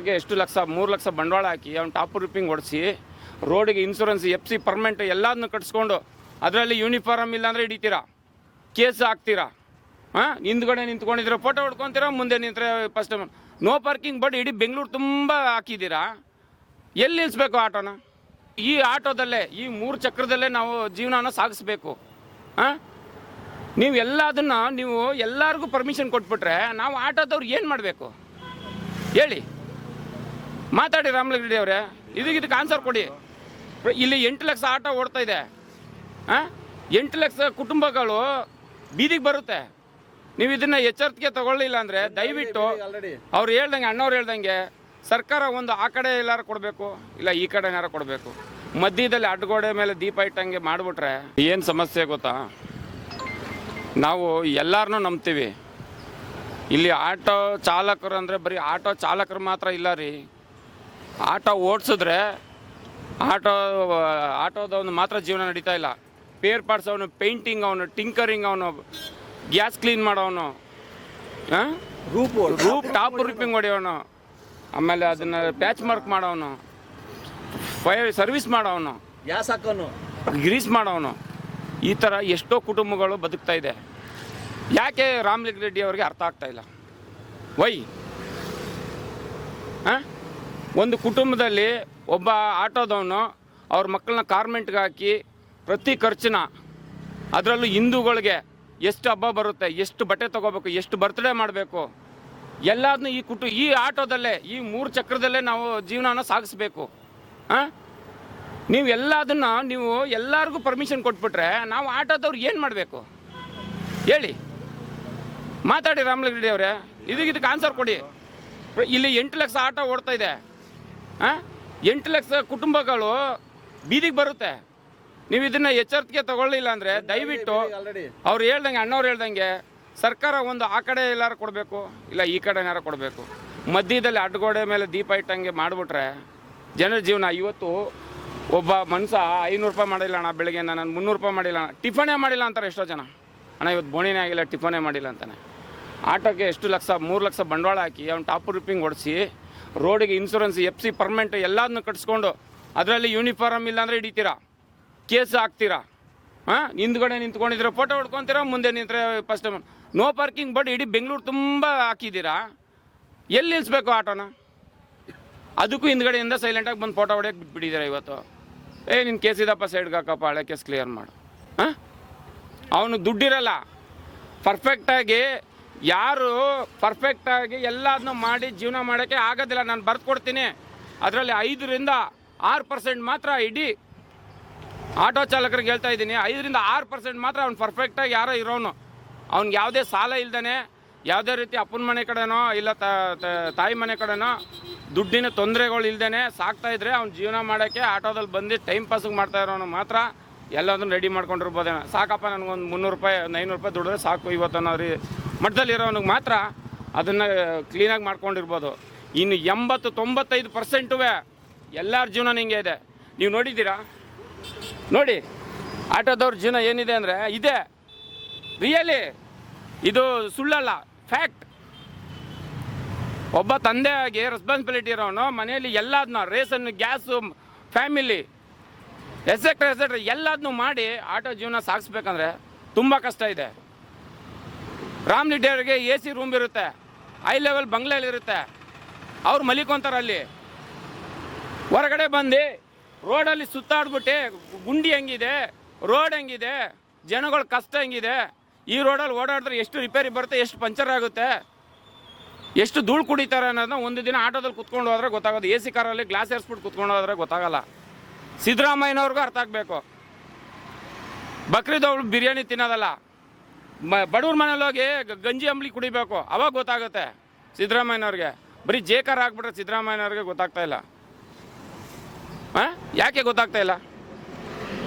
ಆಟೋಗೆ ಎಷ್ಟು ಲಕ್ಷ 3 ಲಕ್ಷ ಬಂಡವಾಳ ಹಾಕಿ ಅವ್ನು ಟಾಪ್ ರೂಪಿಂಗ್ ಹೊಡಿಸಿ ರೋಡಿಗೆ ಇನ್ಶೂರೆನ್ಸ್ FC ಪರ್ಮನೆಂಟ್ ಎಲ್ಲದನ್ನು ಕಟ್ಸ್ಕೊಂಡು ಅದರಲ್ಲಿ ಯೂನಿಫಾರ್ಮ್ ಇಲ್ಲಾಂದರೆ ಹಿಡಿತೀರಾ, ಕೇಸ್ ಹಾಕ್ತೀರಾ. ಹಿಂದ್ಗಡೆ ನಿಂತ್ಕೊಂಡಿದ್ದೀರಾ, ಫೋಟೋ ಹೊಡ್ಕೊತೀರಾ, ಮುಂದೆ ನಿಂತರೆ ಫಸ್ಟ್ ನೋ ಪಾರ್ಕಿಂಗ್ ಬೋರ್ಡ್ ಇಡೀ ಬೆಂಗಳೂರು ತುಂಬ ಹಾಕಿದ್ದೀರಾ. ಎಲ್ಲಿ ನಿಲ್ಲಿಸ್ಬೇಕು ಆಟೋನ? ಈ ಆಟೋದಲ್ಲೇ ಈ 3 ಚಕ್ರದಲ್ಲೇ ನಾವು ಜೀವನನ ಸಾಗಿಸ್ಬೇಕು. ನೀವು ಎಲ್ಲರಿಗೂ ಪರ್ಮಿಷನ್ ಕೊಟ್ಬಿಟ್ರೆ ನಾವು ಆಟೋದವ್ರು ಏನು ಮಾಡಬೇಕು ಹೇಳಿ? ಮಾತಾಡಿ ರಾಮಲಿಂಗಾರೆಡ್ಡಿ ಅವರೇ, ಇದಕ್ಕೆ ಆನ್ಸರ್ ಕೊಡಿ. ಇಲ್ಲಿ 8 ಲಕ್ಷ ಆಟೋ ಓಡ್ತಾ ಇದೆ, 8 ಲಕ್ಷ ಕುಟುಂಬಗಳು ಬೀದಿಗೆ ಬರುತ್ತೆ. ನೀವು ಇದನ್ನು ಎಚ್ಚರಿಕೆ ತಗೊಳ್ಳಿಲ್ಲ ಅಂದರೆ ದಯವಿಟ್ಟು ಅವ್ರು ಹೇಳ್ದಂಗೆ, ಅಣ್ಣವ್ರು ಹೇಳ್ದಂಗೆ ಸರ್ಕಾರ ಒಂದು ಆ ಕಡೆ ಎಲ್ಲಾರು ಕೊಡಬೇಕು, ಇಲ್ಲ ಈ ಕಡೆ ಏನಾರು ಕೊಡಬೇಕು. ಮಧ್ಯದಲ್ಲಿ ಅಡ್ಗೋಡೆ ಮೇಲೆ ದೀಪ ಇಟ್ಟಂಗೆ ಮಾಡಿಬಿಟ್ರೆ ಏನು ಸಮಸ್ಯೆ ಗೊತ್ತಾ? ನಾವು ಎಲ್ಲರನ್ನೂ ನಂಬ್ತೀವಿ. ಇಲ್ಲಿ ಆಟೋ ಚಾಲಕರು ಅಂದರೆ ಬರೀ ಆಟೋ ಚಾಲಕರು ಮಾತ್ರ ಇಲ್ಲ ರೀ. ಆಟೋ ಓಡಿಸಿದ್ರೆ ಆಟೋದವನು ಮಾತ್ರ ಜೀವನ ನಡೀತಾ ಇಲ್ಲ. ಪೇರ್ ಪಾರ್ಟ್ಸ್ ಅವನು, ಪೇಂಟಿಂಗ್ ಅವನು, ಟಿಂಕರಿಂಗ್ ಅವನು, ಗ್ಯಾಸ್ ಕ್ಲೀನ್ ಮಾಡೋವನು, ಟಾಪ್ ರೂಪಿಂಗ್ ಹೊಡೆಯೋನು, ಆಮೇಲೆ ಅದನ್ನು ಪ್ಯಾಚ್ ಮಾರ್ಕ್ ಮಾಡೋವನು, ಫೈರ್ ಸರ್ವಿಸ್ ಮಾಡೋವನು, ಗ್ಯಾಸ್ ಹಾಕೋನು, ಗ್ರೀಸ್ ಮಾಡೋವನು, ಈ ಥರ ಎಷ್ಟೋ ಕುಟುಂಬಗಳು ಬದುಕ್ತಾ ಇದೆ. ಯಾಕೆ ರಾಮಲಿಂಗಾರೆಡ್ಡಿ ಅವ್ರಿಗೆ ಅರ್ಥ ಆಗ್ತಾ ಇಲ್ಲ? ವೈ? ಒಂದು ಕುಟುಂಬದಲ್ಲಿ ಒಬ್ಬ ಆಟೋದವನು ಅವ್ರ ಮಕ್ಕಳನ್ನ ಕಾರ್ಮೆಂಟ್ಗೆ ಹಾಕಿ ಪ್ರತಿ ಖರ್ಚನ್ನ, ಅದರಲ್ಲೂ ಹಿಂದೂಗಳಿಗೆ ಎಷ್ಟು ಹಬ್ಬ ಬರುತ್ತೆ, ಎಷ್ಟು ಬಟ್ಟೆ ತೊಗೋಬೇಕು, ಎಷ್ಟು ಬರ್ತ್ಡೇ ಮಾಡಬೇಕು, ಎಲ್ಲದನ್ನೂ ಈ ಆಟೋದಲ್ಲೇ ಈ 3 ಚಕ್ರದಲ್ಲೇ ನಾವು ಜೀವನನ ಸಾಗಿಸ್ಬೇಕು. ನೀವು ಎಲ್ಲರಿಗೂ ಪರ್ಮಿಷನ್ ಕೊಟ್ಬಿಟ್ರೆ ನಾವು ಆಟೋದವ್ರು ಏನು ಮಾಡಬೇಕು ಹೇಳಿ? ಮಾತಾಡಿ ರಾಮಲಿಂಗಾರೆಡ್ಡಿ ಅವರೇ, ಇದಕ್ಕೆ ಆನ್ಸರ್ ಕೊಡಿ. ಇಲ್ಲಿ 8 ಲಕ್ಷ ಆಟೋ ಓಡ್ತಾ ಇದೆ, 8 ಲಕ್ಷ ಕುಟುಂಬಗಳು ಬೀದಿಗೆ ಬರುತ್ತೆ. ನೀವು ಇದನ್ನು ಎಚ್ಚರಿಕೆ ತಗೊಳ್ಳಿಲ್ಲ ಅಂದರೆ ದಯವಿಟ್ಟು ಅವ್ರು ಹೇಳ್ದಂಗೆ, ಅಣ್ಣವ್ರು ಹೇಳ್ದಂಗೆ ಸರ್ಕಾರ ಒಂದು ಆ ಕಡೆ ಎಲ್ಲಾರು ಕೊಡಬೇಕು, ಇಲ್ಲ ಈ ಕಡೆ ಏನಾರು ಕೊಡಬೇಕು. ಮಧ್ಯದಲ್ಲಿ ಅಡ್ಗೋಡೆ ಮೇಲೆ ದೀಪ ಇಟ್ಟಂಗೆ ಮಾಡಿಬಿಟ್ರೆ ಜನರ ಜೀವನ. ಇವತ್ತು ಒಬ್ಬ ಮನುಷ್ಯ 500 ರೂಪಾಯಿ ಮಾಡಿಲ್ಲ ಅಣ್ಣ, ಬೆಳಗ್ಗೆ ನಾನು 300 ರೂಪಾಯಿ ಮಾಡಿಲ್ಲ ಅಣ್ಣ, ಟಿಫನೇ ಮಾಡಿಲ್ಲ ಅಂತಾರೆ ಎಷ್ಟೋ ಜನ. ಅಣ್ಣ ಇವತ್ತು ಬೋಣಿನೇ ಆಗಿಲ್ಲ, ಟಿಫನೇ ಮಾಡಿಲ್ಲ ಅಂತಾನೆ. ಆಟೋಗೆ ಎಷ್ಟು ಲಕ್ಷ 3 ಲಕ್ಷ ಬಂಡವಾಳ ಹಾಕಿ ಅವ್ನು ಟಾಪ್ ರೂಪಿಂಗ್ ಹೊಡಿಸಿ ರೋಡಿಗೆ ಇನ್ಶೂರೆನ್ಸ್ FC ಪರ್ಮನೆಂಟ್ ಎಲ್ಲದನ್ನು ಕಟ್ಸ್ಕೊಂಡು ಅದರಲ್ಲಿ ಯೂನಿಫಾರ್ಮ್ ಇಲ್ಲಾಂದರೆ ಹಿಡಿತೀರಾ, ಕೇಸ್ ಹಾಕ್ತೀರಾ. ಹಿಂದ್ಗಡೆ ನಿಂತ್ಕೊಂಡಿದ್ದೀರಾ, ಫೋಟೋ ಹೊಡ್ಕೊತೀರಾ, ಮುಂದೆ ನಿಂತರೆ ಫಸ್ಟ್ ನೋ ಪಾರ್ಕಿಂಗ್ ಬೋರ್ಡ್ ಇಡೀ ಬೆಂಗಳೂರು ತುಂಬ ಹಾಕಿದ್ದೀರಾ. ಎಲ್ಲಿ ನಿಲ್ಲಿಸ್ಬೇಕು ಆಟೋನ? ಅದಕ್ಕೂ ಹಿಂದ್ಗಡೆಯಿಂದ ಸೈಲೆಂಟಾಗಿ ಬಂದು ಫೋಟೋ ಹೊಡೆಯೋಕೆ ಬಿಟ್ಬಿಟ್ಟಿದ್ದೀರಾ. ಇವತ್ತು ನಿನ್ನ ಕೇಸ್ ಇದಪ್ಪ, ಸೈಡ್ಗೆ ಹಾಕಪ್ಪ, ಹಳೆ ಕೇಸ್ ಕ್ಲಿಯರ್ ಮಾಡು. ಅವನು ದುಡ್ಡಿರಲ್ಲ. ಪರ್ಫೆಕ್ಟಾಗಿ ಎಲ್ಲದನ್ನೂ ಮಾಡಿ ಜೀವನ ಮಾಡೋಕ್ಕೆ ಆಗೋದಿಲ್ಲ. ನಾನು ಬರ್ದು ಕೊಡ್ತೀನಿ, ಅದರಲ್ಲಿ 5% 6% ಮಾತ್ರ ಇಡೀ ಆಟೋ ಚಾಲಕರಿಗೆ ಹೇಳ್ತಾ ಇದ್ದೀನಿ. 5% 6% ಮಾತ್ರ ಅವ್ನು ಪರ್ಫೆಕ್ಟಾಗಿ ಯಾರೋ ಇರೋನು. ಅವ್ನಿಗೆ ಯಾವುದೇ ಸಾಲ ಇಲ್ದೇ, ಯಾವುದೇ ರೀತಿ ಅಪ್ಪನ ಮನೆ ಕಡೆನೋ ಇಲ್ಲ ತಾಯಿ ಮನೆ ಕಡೆನೋ ದುಡ್ಡಿನ ತೊಂದರೆಗಳು ಇಲ್ದೇ ಸಾಕ್ತಾಯಿದ್ರೆ ಅವ್ನು ಜೀವನ ಮಾಡೋಕ್ಕೆ ಆಟೋದಲ್ಲಿ ಬಂದು ಟೈಮ್ ಪಾಸಿಗೆ ಮಾಡ್ತಾ ಇರೋನು ಮಾತ್ರ ಎಲ್ಲದನ್ನು ರೆಡಿ ಮಾಡ್ಕೊಂಡಿರ್ಬೋದೇನೋ. ಸಾಕಪ್ಪ ನನಗೊಂದು 300 ರೂಪಾಯಿ 500 ರೂಪಾಯಿ ದುಡಿದ್ರೆ ಸಾಕು ಇವತ್ತು ಅನ್ನೋ ಮಟ್ಟದಲ್ಲಿರೋನಿಗೆ ಮಾತ್ರ ಅದನ್ನು ಕ್ಲೀನಾಗಿ ಮಾಡ್ಕೊಂಡಿರ್ಬೋದು. ಇನ್ನು 80-95% ಎಲ್ಲರ ಜೀವನ ಹಿಂಗೆ ಇದೆ. ನೀವು ನೋಡಿದ್ದೀರಾ? ನೋಡಿ ಆಟೋದವ್ರ ಜೀವನ ಏನಿದೆ ಅಂದರೆ ಇದೆ. ರಿಯಲಿ ಇದು ಸುಳ್ಳಲ್ಲ, ಫ್ಯಾಕ್ಟ್. ಒಬ್ಬ ತಂದೆಯಾಗಿ ರೆಸ್ಪಾನ್ಸಿಬಿಲಿಟಿ ಇರೋನು ಮನೆಯಲ್ಲಿ ಎಲ್ಲದನ್ನ ರೇಷನ್, ಗ್ಯಾಸು, ಫ್ಯಾಮಿಲಿ ಎಸೆಕ್ಟ್ರಾ ಎಲ್ಲದನ್ನೂ ಮಾಡಿ ಆಟೋ ಜೀವನ ಸಾಗಿಸ್ಬೇಕಂದ್ರೆ ತುಂಬ ಕಷ್ಟ ಇದೆ. ರಾಮಲಿಂಗಾರೆಡ್ಡಿ ಅವರಿಗೆ AC ರೂಮ್ ಇರುತ್ತೆ, ಹೈ ಲೆವೆಲ್ ಬಂಗ್ಲೆಯಲ್ಲಿರುತ್ತೆ, ಅವ್ರು ಮಲಿಕೊಂತಾರೆ ಅಲ್ಲಿ. ಹೊರಗಡೆ ಬಂದು ರೋಡಲ್ಲಿ ಸುತ್ತಾಡ್ಬಿಟ್ಟು ಗುಂಡಿ ಹೆಂಗಿದೆ, ರೋಡ್ ಹೆಂಗಿದೆ, ಜನಗಳ ಕಷ್ಟ ಹೆಂಗಿದೆ, ಈ ರೋಡಲ್ಲಿ ಓಡಾಡಿದ್ರೆ ಎಷ್ಟು ರಿಪೇರಿ ಬರುತ್ತೆ, ಎಷ್ಟು ಪಂಚರ್ ಆಗುತ್ತೆ, ಎಷ್ಟು ಧೂಳು ಕುಡಿತಾರೆ ಅನ್ನೋದನ್ನ ಒಂದು ದಿನ ಆಟೋದಲ್ಲಿ ಕುತ್ಕೊಂಡು ಹೋದ್ರೆ ಗೊತ್ತಾಗೋದು. AC ಕಾರಲ್ಲಿ ಗ್ಲಾಸ್ ಏರ್ಸ್ಬಿಟ್ಟು ಕುತ್ಕೊಂಡು ಹೋದ್ರೆ ಗೊತ್ತಾಗಲ್ಲ. ಸಿದ್ದರಾಮಯ್ಯನವ್ರಿಗೂ ಅರ್ಥ ಆಗಬೇಕು. ಬಕ್ರೀದ್ ಬಿರಿಯಾನಿ ತಿನ್ನೋದಲ್ಲ, ಬಡವ್ರ ಮನೇಲಿ ಹೋಗಿ ಗಂಜಿ ಅಂಬ್ಲಿ ಕುಡಿಬೇಕು, ಅವಾಗ ಗೊತ್ತಾಗುತ್ತೆ ಸಿದ್ದರಾಮಯ್ಯನವ್ರಿಗೆ. ಬರೀ ಜೇಕರ್ ಹಾಕ್ಬಿಟ್ರೆ ಸಿದ್ದರಾಮಯ್ಯನವ್ರಿಗೆ ಗೊತ್ತಾಗ್ತಾ ಇಲ್ಲ. ಯಾಕೆ ಗೊತ್ತಾಗ್ತಾ ಇಲ್ಲ?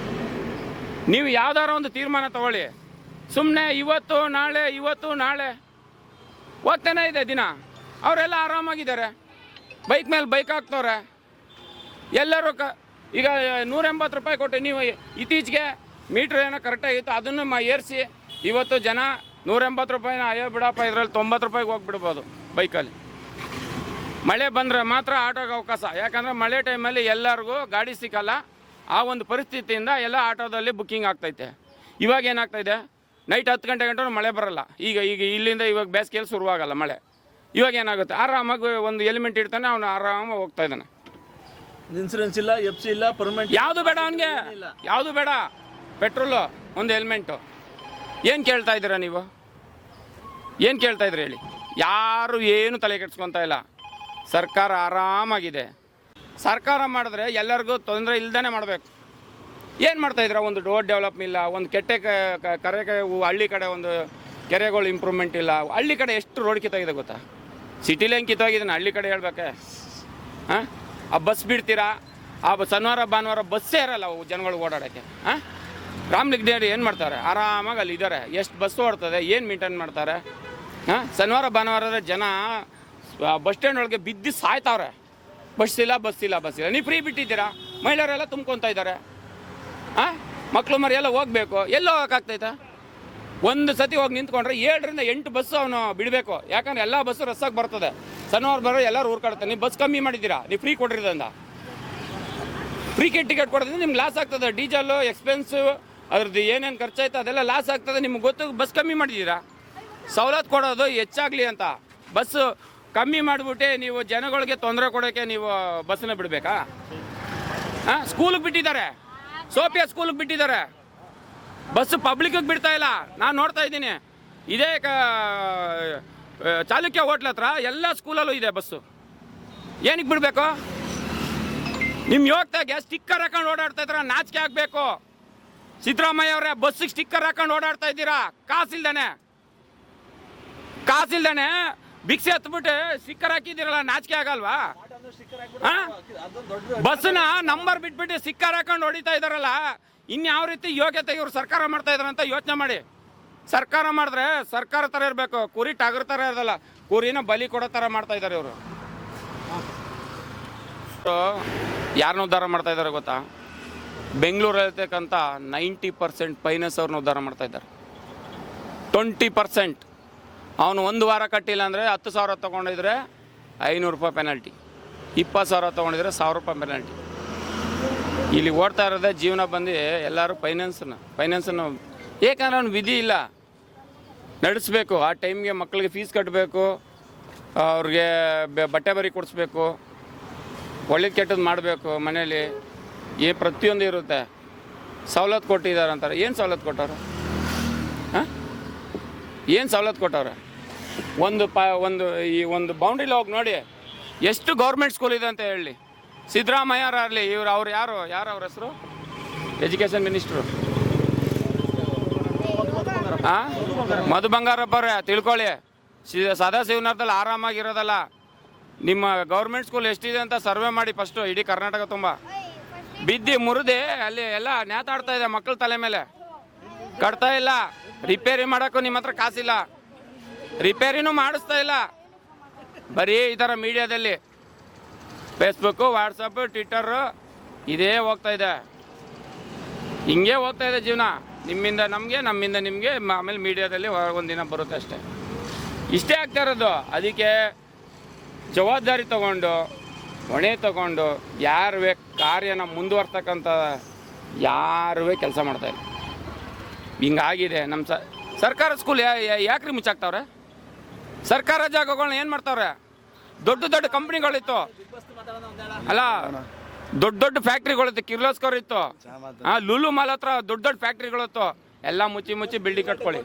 ನೀವು ಯಾವ್ದಾರ ಒಂದು ತೀರ್ಮಾನ ತಗೊಳ್ಳಿ. ಸುಮ್ಮನೆ ಇವತ್ತು ನಾಳೆ ಹೋಗ್ತಾನೆ ಇದೆ ದಿನ. ಅವರೆಲ್ಲ ಆರಾಮಾಗಿದ್ದಾರೆ, ಬೈಕ್ ಮೇಲೆ ಬೈಕ್ ಹಾಕ್ತವ್ರೆ ಎಲ್ಲರೂ. ಈಗ 180 ರೂಪಾಯಿ ಕೊಟ್ಟು ನೀವು ಇತ್ತೀಚೆಗೆ ಮೀಟ್ರ್ ಏನೋ ಕರೆಕ್ಟಾಗಿತ್ತು ಅದನ್ನು ಏರಿಸಿ ಇವತ್ತು ಜನ 180 ರೂಪಾಯಿನ ಅಯ್ಯೋ ಬಿಡಪ್ಪ ಇದರಲ್ಲಿ 90 ರೂಪಾಯಿಗೆ ಹೋಗ್ಬಿಡ್ಬೋದು ಬೈಕಲ್ಲಿ. ಮಳೆ ಬಂದರೆ ಮಾತ್ರ ಆಟೋಗೆ ಅವಕಾಶ. ಯಾಕಂದರೆ ಮಳೆ ಟೈಮಲ್ಲಿ ಎಲ್ಲರಿಗೂ ಗಾಡಿ ಸಿಕ್ಕಲ್ಲ. ಆ ಒಂದು ಪರಿಸ್ಥಿತಿಯಿಂದ ಎಲ್ಲ ಆಟೋದಲ್ಲಿ ಬುಕ್ಕಿಂಗ್ ಆಗ್ತೈತೆ. ಇವಾಗ ಏನಾಗ್ತಾಯಿದೆ, ನೈಟ್ 10 ಗಂಟೆ ಗಂಟೆ ಮಳೆ ಬರೋಲ್ಲ. ಈಗ ಇಲ್ಲಿಂದ ಇವಾಗ ಬೇಸಿಗೆಯಲ್ಲಿ ಶುರುವಾಗಲ್ಲ ಮಳೆ. ಇವಾಗ ಏನಾಗುತ್ತೆ, ಆರಾಮಾಗಿ ಒಂದು ಎಲಿಮೆಂಟ್ ಇಡ್ತಾನೆ, ಅವನು ಆರಾಮಾಗಿ ಹೋಗ್ತಾ ಇದ್ದಾನೆ. ಇನ್ಸೂರೆನ್ಸ್ ಇಲ್ಲ, FC ಇಲ್ಲ, ಪರ್ಮನೆಂಟ್ ಯಾವುದು ಬೇಡ ಅವನಿಗೆ, ಯಾವುದು ಬೇಡ. ಪೆಟ್ರೋಲು, ಒಂದು ಹೆಲ್ಮೆಂಟು. ಏನು ಕೇಳ್ತಾ ಇದ್ದೀರಾ ನೀವು? ಏನು ಕೇಳ್ತಾ ಇದ್ರಿ ಹೇಳಿ? ಯಾರು ಏನು ತಲೆ ಕೆಡ್ಸ್ಕೊತಾ ಇಲ್ಲ. ಸರ್ಕಾರ ಆರಾಮಾಗಿದೆ. ಸರ್ಕಾರ ಮಾಡಿದ್ರೆ ಎಲ್ಲರಿಗೂ ತೊಂದರೆ ಇಲ್ದೇ ಮಾಡಬೇಕು. ಏನು ಮಾಡ್ತಾಯಿದ್ರ? ಒಂದು ರೋಡ್ ಡೆವಲಪ್ ಇಲ್ಲ, ಒಂದು ಕೆಟ್ಟೆ ಕರೆ ಹಳ್ಳಿ ಕಡೆ ಒಂದು ಕೆರೆಗಳು ಇಂಪ್ರೂವ್ಮೆಂಟ್ ಇಲ್ಲ. ಹಳ್ಳಿ ಕಡೆ ಎಷ್ಟು ರೋಡ್ ಕಿತ್ತೋಗಿದೆ ಗೊತ್ತಾ? ಸಿಟಿಲಿ ಹೆಂಗೆ ಕಿತ್ತೋಗಿದ್ದಾನೆ, ಹಳ್ಳಿ ಕಡೆ ಹೇಳ್ಬೇಕೆ? ಹಾಂ, ಆ ಬಸ್ ಬಿಡ್ತೀರಾ, ಆ ಶನಿವಾರ ಭಾನುವಾರ ಬಸ್ಸೇ ಇರಲ್ಲ ಅವು ಜನಗಳು ಓಡಾಡೋಕ್ಕೆ. ಹಾಂ, ರಾಮಲಿಂಗದೇವ್ರು ಏನು ಮಾಡ್ತಾರೆ? ಆರಾಮಾಗಿ ಅಲ್ಲಿ ಇದ್ದಾರೆ. ಎಷ್ಟು ಬಸ್ಸು ಓಡ್ತದೆ, ಏನು ಮೇಂಟೈನ್ ಮಾಡ್ತಾರೆ? ಹಾಂ, ಶನಿವಾರ ಭಾನುವಾರದ ಜನ ಬಸ್ ಸ್ಟ್ಯಾಂಡ್ ಒಳಗೆ ಬಿದ್ದು ಸಾಯ್ತಾವ್ರೆ. ಬಸ್ ಇಲ್ಲ. ನೀವು ಫ್ರೀ ಬಿಟ್ಟಿದ್ದೀರಾ, ಮಹಿಳೆಯರೆಲ್ಲ ತುಂಬ್ಕೊತಾ ಇದ್ದಾರೆ. ಹಾಂ, ಮಕ್ಕಳು ಮರಿ ಎಲ್ಲ ಹೋಗಬೇಕು, ಎಲ್ಲೋ ಹೋಗೋಕ್ಕಾಗ್ತೈತೆ? ಒಂದು ಸತಿ ಹೋಗಿ ನಿಂತ್ಕೊಂಡ್ರೆ 7 ರಿಂದ 8 ಬಸ್ಸು ಅವನು ಬಿಡಬೇಕು. ಯಾಕಂದರೆ ಎಲ್ಲ ಬಸ್ಸು ರಸ್ಸಾಗಿ ಬರ್ತದೆ. ಶನಿವಾರ ಬರೋ ಎಲ್ಲರೂ ಊರ್ಕೊಳ್ತಾರೆ. ನೀವು ಬಸ್ ಕಮ್ಮಿ ಮಾಡಿದ್ದೀರಾ, ನೀವು ಫ್ರೀ ಕೊಟ್ಟಿರೋದ್ರಿಂದ. ಫ್ರೀ ಟಿಕೆಟ್ ಕೊಡೋದ್ರಿಂದ ನಿಮ್ಗೆ ಲಾಸ್ ಆಗ್ತದೆ. ಡೀಸೆಲ್ಲು ಎಕ್ಸ್ಪೆನ್ಸು, ಅದ್ರದ್ದು ಏನೇನು ಖರ್ಚಾಯ್ತು ಅದೆಲ್ಲ ಲಾಸ್ ಆಗ್ತದೆ. ನಿಮ್ಗೆ ಗೊತ್ತು, ಬಸ್ ಕಮ್ಮಿ ಮಾಡಿದ್ದೀರಾ. ಸವಲತ್ತು ಕೊಡೋದು ಹೆಚ್ಚಾಗಲಿ ಅಂತ ಬಸ್ಸು ಕಮ್ಮಿ ಮಾಡಿಬಿಟ್ಟು ನೀವು ಜನಗಳಿಗೆ ತೊಂದರೆ ಕೊಡೋಕ್ಕೆ ನೀವು ಬಸ್ಸನ್ನ ಬಿಡಬೇಕಾ? ಹಾಂ, ಸ್ಕೂಲಿಗೆ ಬಿಟ್ಟಿದ್ದಾರೆ, ಸೋಫಿಯಾ ಸ್ಕೂಲಿಗೆ ಬಿಟ್ಟಿದ್ದಾರೆ. ಬಸ್ಸು ಪಬ್ಲಿಕ್ಕಿಗೆ ಬಿಡ್ತಾ ಇಲ್ಲ. ನಾನು ನೋಡ್ತಾ ಇದ್ದೀನಿ, ಇದೇ ಚಾಲುಕ್ಯ ಹೋಟ್ಲ್ ಹತ್ರ ಎಲ್ಲ ಸ್ಕೂಲಲ್ಲೂ ಇದೆ ಬಸ್ಸು. ಏನಕ್ಕೆ ಬಿಡಬೇಕು? ನಿಮ್ಮ ಯೋಗ್ತಾಗೆ ಸ್ಟಿಕ್ಕರ್ ಹಾಕೊಂಡು ಓಡಾಡ್ತಾ ಇದ್ದೀರಾ, ನಾಚಿಕೆ ಆಗಬೇಕು. ಸಿದ್ದರಾಮಯ್ಯ ಅವರೇ, ಬಸ್ಸಿಗೆ ಸ್ಟಿಕ್ಕರ್ ಹಾಕೊಂಡು ಓಡಾಡ್ತಾ ಇದ್ದೀರಾ, ಕಾಸಿಲ್ದಾನೆ ಭಿಕ್ಷೆ ಹತ್ಬಿಟ್ಟು ಸ್ಟಿಕ್ಕರ್ ಹಾಕಿದ್ದೀರಲ್ಲ, ನಾಚಿಕೆ ಆಗಲ್ವಾ? ಬಸ್ನ ನಂಬರ್ ಬಿಟ್ಬಿಟ್ಟು ಸ್ಟಿಕ್ಕರ್ ಹಾಕೊಂಡು ಹೊಡಿತಾ ಇದ್ದಾರಲ್ಲ, ಇನ್ಯಾವ ರೀತಿ ಯೋಗ್ಯತೆ ಇವ್ರು ಸರ್ಕಾರ ಮಾಡ್ತಾ ಇದಾರೆ ಅಂತ ಯೋಚನೆ ಮಾಡಿ. ಸರ್ಕಾರ ಮಾಡಿದ್ರೆ ಸರ್ಕಾರ ಥರ ಇರಬೇಕು, ಕುರಿ ಟಗರ್ ಥರ ಇರೋದಲ್ಲ. ಕುರಿನ ಬಲಿ ಕೊಡೋ ಥರ ಮಾಡ್ತಾ ಇದ್ದಾರೆ ಇವರು. ಯಾರನ್ನ ಉದ್ಧಾರ ಮಾಡ್ತಾ ಇದ್ದಾರೆ ಗೊತ್ತಾ? ಬೆಂಗಳೂರಲ್ಲಿರ್ತಕ್ಕಂಥ 90% ಫೈನಾನ್ಸ್ ಅವ್ರನ್ನ ಉದ್ಧಾರ ಮಾಡ್ತಾ ಇದ್ದಾರೆ. 20% ಅವನು 1 ವಾರ ಕಟ್ಟಿಲ್ಲ ಅಂದರೆ 10,000 ತೊಗೊಂಡಿದ್ರೆ 500 ರೂಪಾಯಿ ಪೆನಾಲ್ಟಿ, 20,000 ತೊಗೊಂಡಿದ್ರೆ 1,000 ರೂಪಾಯಿ ಪೆನಾಲ್ಟಿ. ಇಲ್ಲಿ ಓಡ್ತಾ ಇರೋದೇ ಜೀವನ ಬಂದು ಎಲ್ಲರೂ ಫೈನಾನ್ಸನ್ನು ಏಕೆಂದ್ರೆ ಅವ್ನು ವಿಧಿ ಇಲ್ಲ, ನಡೆಸಬೇಕು. ಆ ಟೈಮ್ಗೆ ಮಕ್ಕಳಿಗೆ ಫೀಸ್ ಕಟ್ಟಬೇಕು, ಅವ್ರಿಗೆ ಬಟ್ಟೆ ಬರಿ ಕೊಡಿಸ್ಬೇಕು, ಒಳ್ಳೇದು ಕೆಟ್ಟದ್ದು ಮಾಡಬೇಕು. ಮನೇಲಿ ಪ್ರತಿಯೊಂದು ಇರುತ್ತೆ. ಸವಲತ್ತು ಕೊಟ್ಟಿದ್ದಾರೆ ಅಂತಾರೆ. ಏನು ಸವಲತ್ತು ಕೊಟ್ಟವ್ರೆ? ಹಾಂ, ಏನು ಸವಲತ್ತು ಕೊಟ್ಟವ್ರೆ? ಒಂದು ಬೌಂಡ್ರಿಲಿ ಹೋಗಿ ನೋಡಿ ಎಷ್ಟು ಗೌರ್ಮೆಂಟ್ ಸ್ಕೂಲ್ ಇದೆ ಅಂತ ಹೇಳಿ. ಸಿದ್ದರಾಮಯ್ಯರಾಗಲಿ ಅವ್ರು ಯಾರು ಅವ್ರ ಹೆಸರು? Education minister. ಹಾಂ, ಮಧು ಬಂಗಾರಪ್ಪವ್ರೆ, ತಿಳ್ಕೊಳ್ಳಿ. ಸದಾಶಿವನಗರದಲ್ಲಿ ಆರಾಮಾಗಿರೋದಲ್ಲ. ನಿಮ್ಮ ಗೌರ್ಮೆಂಟ್ ಸ್ಕೂಲ್ ಎಷ್ಟಿದೆ ಅಂತ ಸರ್ವೆ ಮಾಡಿ ಫಸ್ಟು. ಇಡೀ ಕರ್ನಾಟಕ ತುಂಬ ಬಿದ್ದು ಮುರಿದು ಅಲ್ಲಿ ಎಲ್ಲ ನೇತಾಡ್ತಾ ಇದೆ. ಮಕ್ಕಳ ತಲೆ ಮೇಲೆ ಕಟ್ತಾ ಇಲ್ಲ. ರಿಪೇರಿ ಮಾಡೋಕ್ಕೂ ನಿಮ್ಮ ಹತ್ರ ಕಾಸಿಲ್ಲ, ರಿಪೇರಿನೂ ಮಾಡಿಸ್ತಾ ಇಲ್ಲ. ಬರೀ ಈ ಥರ ಮೀಡಿಯಾದಲ್ಲಿ ಫೇಸ್ಬುಕ್ಕು, ವಾಟ್ಸಪ್ಪು, ಟ್ವಿಟ್ಟರು ಇದೇ ಹೋಗ್ತಾ ಇದೆ. ಹಿಂಗೆ ಹೋಗ್ತಾ ಇದೆ ಜೀವನ. ನಿಮ್ಮಿಂದ ನಮಗೆ, ನಮ್ಮಿಂದ ನಿಮಗೆ, ಆಮೇಲೆ ಮೀಡಿಯಾದಲ್ಲಿ ಒಂದಿನ ಬರುತ್ತೆ ಅಷ್ಟೇ. ಇಷ್ಟೇ ಆಗ್ತಾ ಇರೋದು. ಅದಕ್ಕೆ ಜವಾಬ್ದಾರಿ ತಗೊಂಡು, ಹೊಣೆ ತಗೊಂಡು ಯಾರುವೇ ಕಾರ್ಯನ ಮುಂದುವರ್ತಕ್ಕಂಥ ಯಾರುವೇ ಕೆಲಸ ಮಾಡ್ತಾಯಿಲ್ಲ. ಹಿಂಗಾಗಿದೆ ನಮ್ಮ ಸರ್ಕಾರ ಸ್ಕೂಲ್. ಯಾಕ್ರಿ ಮುಚ್ಚಾಕ್ತಾವ್ರೆ? ಸರ್ಕಾರ ಜಾಗಗಳನ್ನ ಏನು ಮಾಡ್ತಾವ್ರೆ? ದೊಡ್ಡ ಕಂಪ್ನಿಗಳಿತ್ತು ಅಲ್ಲ, ದೊಡ್ಡ ಫ್ಯಾಕ್ಟ್ರಿಗಳಿತ್ತು. ಕಿರ್ಲೋಸ್ಕರ್ ಇತ್ತು, ಲುಲು ಮಾಲ್ ಹತ್ರ ದೊಡ್ಡ ಫ್ಯಾಕ್ಟ್ರಿಗಳಿತ್ತು. ಎಲ್ಲ ಮುಚ್ಚಿ ಬಿಲ್ಡಿಂಗ್ ಕಟ್ಕೊಳ್ಳಿ.